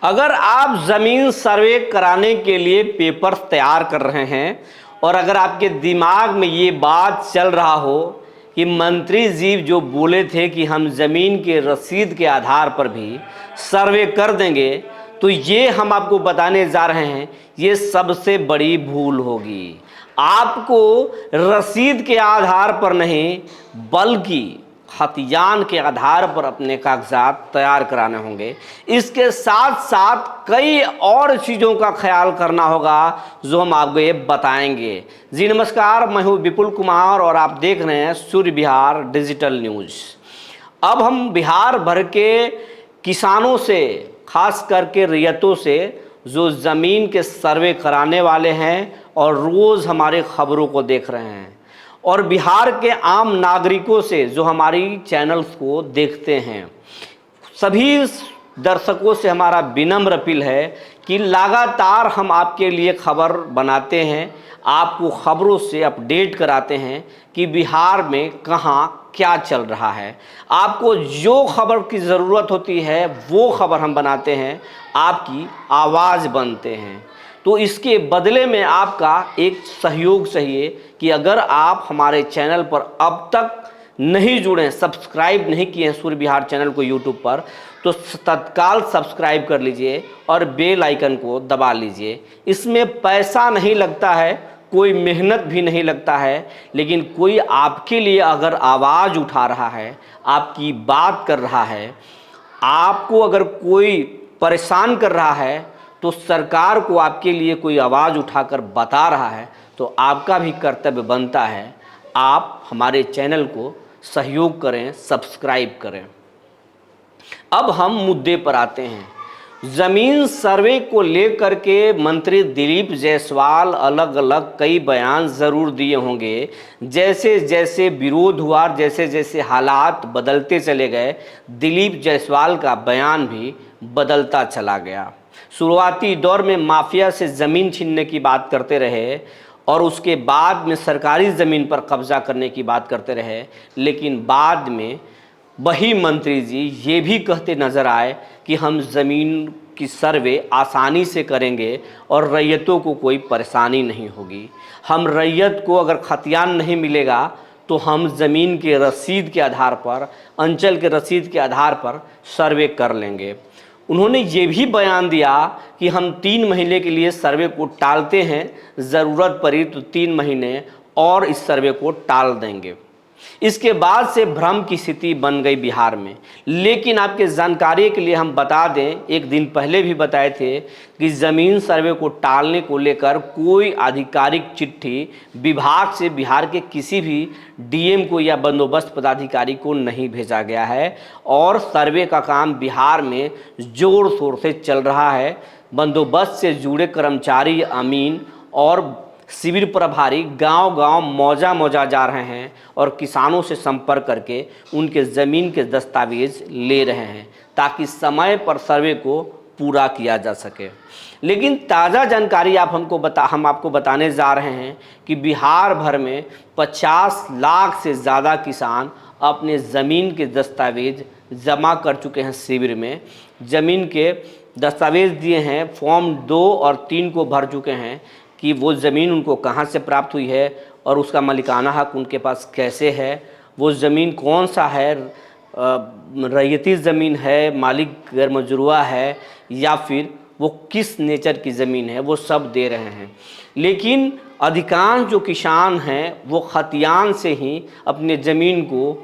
अगर आप ज़मीन सर्वे कराने के लिए पेपर तैयार कर रहे हैं और अगर आपके दिमाग में ये बात चल रहा हो कि मंत्री जी जो बोले थे कि हम ज़मीन के रसीद के आधार पर भी सर्वे कर देंगे, तो ये हम आपको बताने जा रहे हैं, ये सबसे बड़ी भूल होगी। आपको रसीद के आधार पर नहीं बल्कि खतियान के आधार पर अपने कागजात तैयार कराने होंगे। इसके साथ साथ कई और चीज़ों का ख्याल करना होगा जो हम आपको ये बताएंगे। जी नमस्कार, मैं हूँ विपुल कुमार और आप देख रहे हैं सूर्य बिहार डिजिटल न्यूज़। अब हम बिहार भर के किसानों से, खास करके रैयतों से जो ज़मीन के सर्वे कराने वाले हैं और रोज़ हमारे खबरों को देख रहे हैं, और बिहार के आम नागरिकों से जो हमारी चैनल्स को देखते हैं, सभी दर्शकों से हमारा विनम्र अपील है कि लगातार हम आपके लिए खबर बनाते हैं, आपको खबरों से अपडेट कराते हैं कि बिहार में कहाँ क्या चल रहा है। आपको जो खबर की ज़रूरत होती है वो खबर हम बनाते हैं, आपकी आवाज़ बनते हैं। तो इसके बदले में आपका एक सहयोग चाहिए कि अगर आप हमारे चैनल पर अब तक नहीं जुड़े, सब्सक्राइब नहीं किए हैं सूर्य बिहार चैनल को यूट्यूब पर, तो तत्काल सब्सक्राइब कर लीजिए और बेल आइकन को दबा लीजिए। इसमें पैसा नहीं लगता है, कोई मेहनत भी नहीं लगता है, लेकिन कोई आपके लिए अगर आवाज़ उठा रहा है, आपकी बात कर रहा है, आपको अगर कोई परेशान कर रहा है, तो सरकार को आपके लिए कोई आवाज़ उठाकर बता रहा है, तो आपका भी कर्तव्य बनता है आप हमारे चैनल को सहयोग करें, सब्सक्राइब करें। अब हम मुद्दे पर आते हैं। ज़मीन सर्वे को लेकर के मंत्री दिलीप जायसवाल अलग अलग कई बयान ज़रूर दिए होंगे। जैसे जैसे विरोध हुआ, जैसे जैसे हालात बदलते चले गए, दिलीप जायसवाल का बयान भी बदलता चला गया। शुरुआती दौर में माफिया से ज़मीन छीनने की बात करते रहे और उसके बाद में सरकारी ज़मीन पर कब्ज़ा करने की बात करते रहे, लेकिन बाद में वही मंत्री जी ये भी कहते नज़र आए कि हम ज़मीन की सर्वे आसानी से करेंगे और रैयतों को कोई परेशानी नहीं होगी। हम रैयत को अगर खतियान नहीं मिलेगा तो हम ज़मीन के रसीद के आधार पर, अंचल के रसीद के आधार पर सर्वे कर लेंगे। उन्होंने ये भी बयान दिया कि हम 3 महीने के लिए सर्वे को टालते हैं, ज़रूरत पड़ी तो 3 महीने और इस सर्वे को टाल देंगे। इसके बाद से भ्रम की स्थिति बन गई बिहार में। लेकिन आपके जानकारी के लिए हम बता दें, एक दिन पहले भी बताए थे कि ज़मीन सर्वे को टालने को लेकर कोई आधिकारिक चिट्ठी विभाग से बिहार के किसी भी डीएम को या बंदोबस्त पदाधिकारी को नहीं भेजा गया है और सर्वे का काम बिहार में ज़ोर शोर से चल रहा है। बंदोबस्त से जुड़े कर्मचारी, अमीन और शिविर प्रभारी गांव-गांव मौजा जा रहे हैं और किसानों से संपर्क करके उनके ज़मीन के दस्तावेज ले रहे हैं ताकि समय पर सर्वे को पूरा किया जा सके। लेकिन ताज़ा जानकारी हम आपको बताने जा रहे हैं कि बिहार भर में 50 लाख से ज़्यादा किसान अपने ज़मीन के दस्तावेज जमा कर चुके हैं। शिविर में ज़मीन के दस्तावेज दिए हैं, फॉर्म 2 और 3 को भर चुके हैं कि वो ज़मीन उनको कहाँ से प्राप्त हुई है और उसका मालिकाना हक उनके पास कैसे है, वो ज़मीन कौन सा है, रैयती ज़मीन है, मालिक गैर मजरूआ है या फिर वो किस नेचर की ज़मीन है, वो सब दे रहे हैं। लेकिन अधिकांश जो किसान हैं वो खतियान से ही अपने ज़मीन को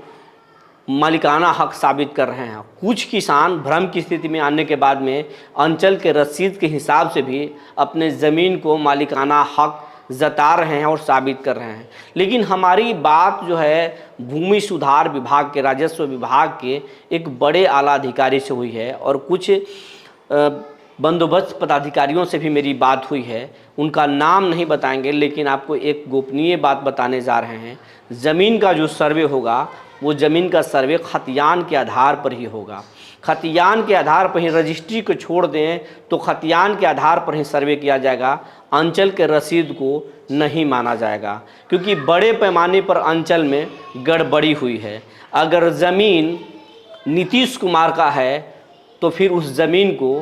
मालिकाना हक साबित कर रहे हैं। कुछ किसान भ्रम की स्थिति में आने के बाद में अंचल के रसीद के हिसाब से भी अपने ज़मीन को मालिकाना हक जता रहे हैं और साबित कर रहे हैं। लेकिन हमारी बात जो है भूमि सुधार विभाग के, राजस्व विभाग के एक बड़े आला अधिकारी से हुई है और कुछ बंदोबस्त पदाधिकारियों से भी मेरी बात हुई है। उनका नाम नहीं बताएंगे, लेकिन आपको एक गोपनीय बात बताने जा रहे हैं। ज़मीन का जो सर्वे होगा वो ज़मीन का सर्वे खतियान के आधार पर ही होगा। खतियान के आधार पर ही, रजिस्ट्री को छोड़ दें तो खतियान के आधार पर ही सर्वे किया जाएगा। अंचल के रसीद को नहीं माना जाएगा क्योंकि बड़े पैमाने पर अंचल में गड़बड़ी हुई है। अगर ज़मीन नीतीश कुमार का है तो फिर उस ज़मीन को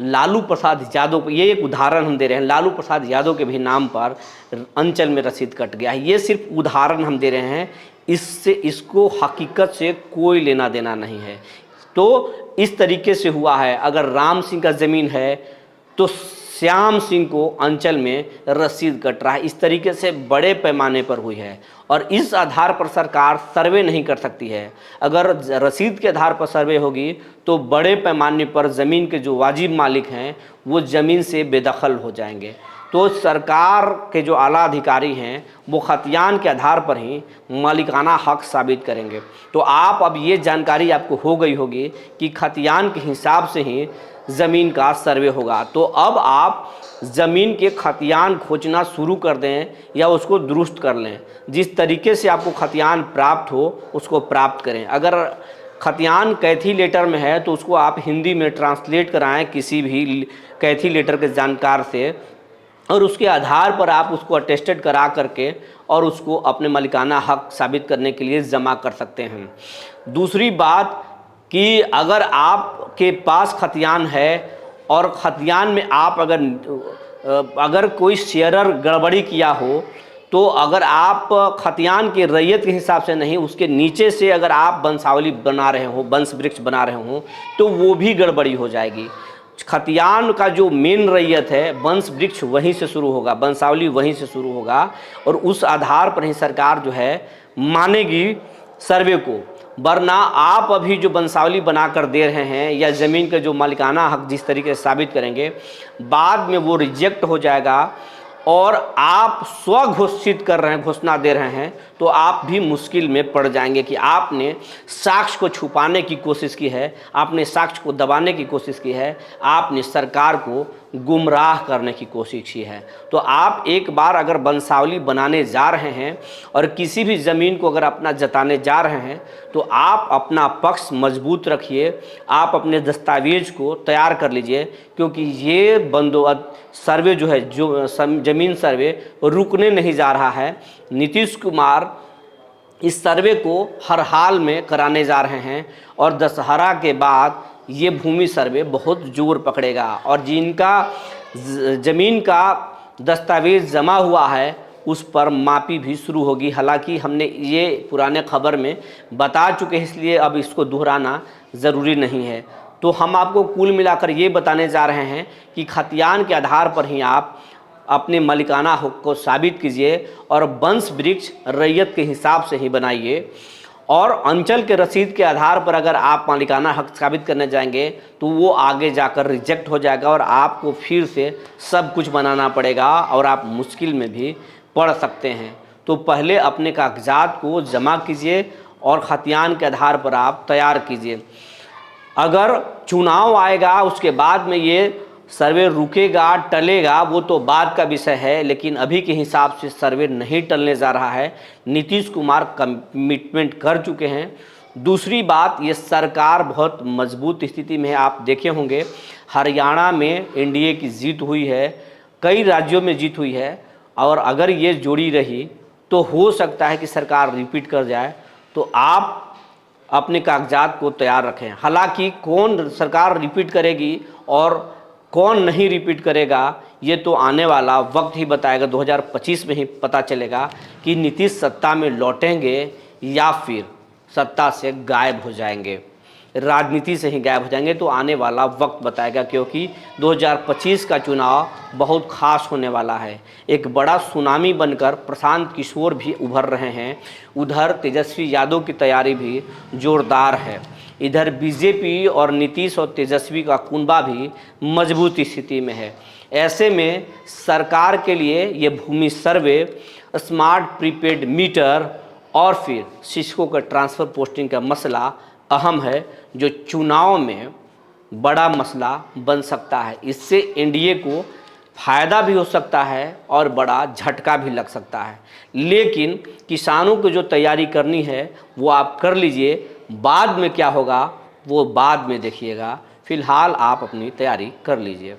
लालू प्रसाद यादव, ये एक उदाहरण हम दे रहे हैं, लालू प्रसाद यादव के भी नाम पर अंचल में रसीद कट गया है। ये सिर्फ उदाहरण हम दे रहे हैं, इससे इसको हकीकत से कोई लेना देना नहीं है। तो इस तरीके से हुआ है। अगर राम सिंह का ज़मीन है तो श्याम सिंह को अंचल में रसीद कट रहा है। इस तरीके से बड़े पैमाने पर हुई है और इस आधार पर सरकार सर्वे नहीं कर सकती है। अगर रसीद के आधार पर सर्वे होगी तो बड़े पैमाने पर ज़मीन के जो वाजिब मालिक हैं वो ज़मीन से बेदखल हो जाएंगे। तो सरकार के जो आला अधिकारी हैं वो खतियान के आधार पर ही मालिकाना हक साबित करेंगे। तो आप अब ये जानकारी आपको हो गई होगी कि खतियान के हिसाब से ही ज़मीन का सर्वे होगा। तो अब आप ज़मीन के खतियान खोजना शुरू कर दें या उसको दुरुस्त कर लें। जिस तरीके से आपको खतियान प्राप्त हो उसको प्राप्त करें। अगर खतियान कैथी लेटर में है तो उसको आप हिंदी में ट्रांसलेट कराएं किसी भी कैथी लेटर के जानकार से, और उसके आधार पर आप उसको अटेस्टेड करा करके और उसको अपने मालिकाना हक साबित करने के लिए जमा कर सकते हैं। दूसरी बात कि अगर आपके पास खतियान है और खतियान में आप अगर कोई शेयरर गड़बड़ी किया हो, तो अगर आप खतियान के रैयत के हिसाब से नहीं, उसके नीचे से अगर आप वंशावली बना रहे हो, वंश वृक्ष बना रहे हो, तो वो भी गड़बड़ी हो जाएगी। खतियान का जो मेन रैयत है, वंश वृक्ष वहीं से शुरू होगा, वंशावली वहीं से शुरू होगा और उस आधार पर ही सरकार जो है मानेगी सर्वे को। वरना आप अभी जो वंशावली बना कर दे रहे हैं या ज़मीन के जो मालिकाना हक जिस तरीके से साबित करेंगे, बाद में वो रिजेक्ट हो जाएगा और आप स्वघोषित कर रहे हैं, घोषणा दे रहे हैं, तो आप भी मुश्किल में पड़ जाएंगे कि आपने साक्ष्य को छुपाने की कोशिश की है, आपने साक्ष्य को दबाने की कोशिश की है, आपने सरकार को गुमराह करने की कोशिश की है। तो आप एक बार अगर वंशावली बनाने जा रहे हैं और किसी भी ज़मीन को अगर अपना जताने जा रहे हैं तो आप अपना पक्ष मजबूत रखिए, आप अपने दस्तावेज को तैयार कर लीजिए, क्योंकि ये बंदोबस्त सर्वे जो है, जो ज़मीन सर्वे रुकने नहीं जा रहा है। नीतीश कुमार इस सर्वे को हर हाल में कराने जा रहे हैं और दशहरा के बाद ये भूमि सर्वे बहुत जोर पकड़ेगा और जिनका ज़मीन का दस्तावेज जमा हुआ है उस पर मापी भी शुरू होगी। हालांकि हमने ये पुराने खबर में बता चुके हैं, इसलिए अब इसको दोहराना ज़रूरी नहीं है। तो हम आपको कुल मिलाकर ये बताने जा रहे हैं कि खतियान के आधार पर ही आप अपने मालिकाना हक को साबित कीजिए और वंश वृक्ष रैयत के हिसाब से ही बनाइए। और अंचल के रसीद के आधार पर अगर आप मालिकाना हक साबित करने जाएंगे तो वो आगे जाकर रिजेक्ट हो जाएगा और आपको फिर से सब कुछ बनाना पड़ेगा और आप मुश्किल में भी पड़ सकते हैं। तो पहले अपने कागजात को जमा कीजिए और खतियान के आधार पर आप तैयार कीजिए। अगर चुनाव आएगा उसके बाद में ये सर्वे रुकेगा टलेगा वो तो बाद का विषय है, लेकिन अभी के हिसाब से सर्वे नहीं टलने जा रहा है। नीतीश कुमार कमिटमेंट कर चुके हैं। दूसरी बात, ये सरकार बहुत मजबूत स्थिति में है। आप देखे होंगे हरियाणा में एनडीए की जीत हुई है, कई राज्यों में जीत हुई है और अगर ये जोड़ी रही तो हो सकता है कि सरकार रिपीट कर जाए। तो आप अपने कागजात को तैयार रखें। हालांकि कौन सरकार रिपीट करेगी और कौन नहीं रिपीट करेगा ये तो आने वाला वक्त ही बताएगा। 2025 में ही पता चलेगा कि नीतीश सत्ता में लौटेंगे या फिर सत्ता से गायब हो जाएंगे, राजनीति से ही गायब हो जाएंगे। तो आने वाला वक्त बताएगा, क्योंकि 2025 का चुनाव बहुत खास होने वाला है। एक बड़ा सुनामी बनकर प्रशांत किशोर भी उभर रहे हैं। उधर तेजस्वी यादव की तैयारी भी जोरदार है। इधर बीजेपी और नीतीश और तेजस्वी का कुनबा भी मजबूत स्थिति में है। ऐसे में सरकार के लिए ये भूमि सर्वे, स्मार्ट प्रीपेड मीटर और फिर शिक्षकों का ट्रांसफ़र पोस्टिंग का मसला अहम है, जो चुनाव में बड़ा मसला बन सकता है। इससे एनडीए को फ़ायदा भी हो सकता है और बड़ा झटका भी लग सकता है। लेकिन किसानों को जो तैयारी करनी है वो आप कर लीजिए, बाद में क्या होगा वो बाद में देखिएगा। फ़िलहाल आप अपनी तैयारी कर लीजिए।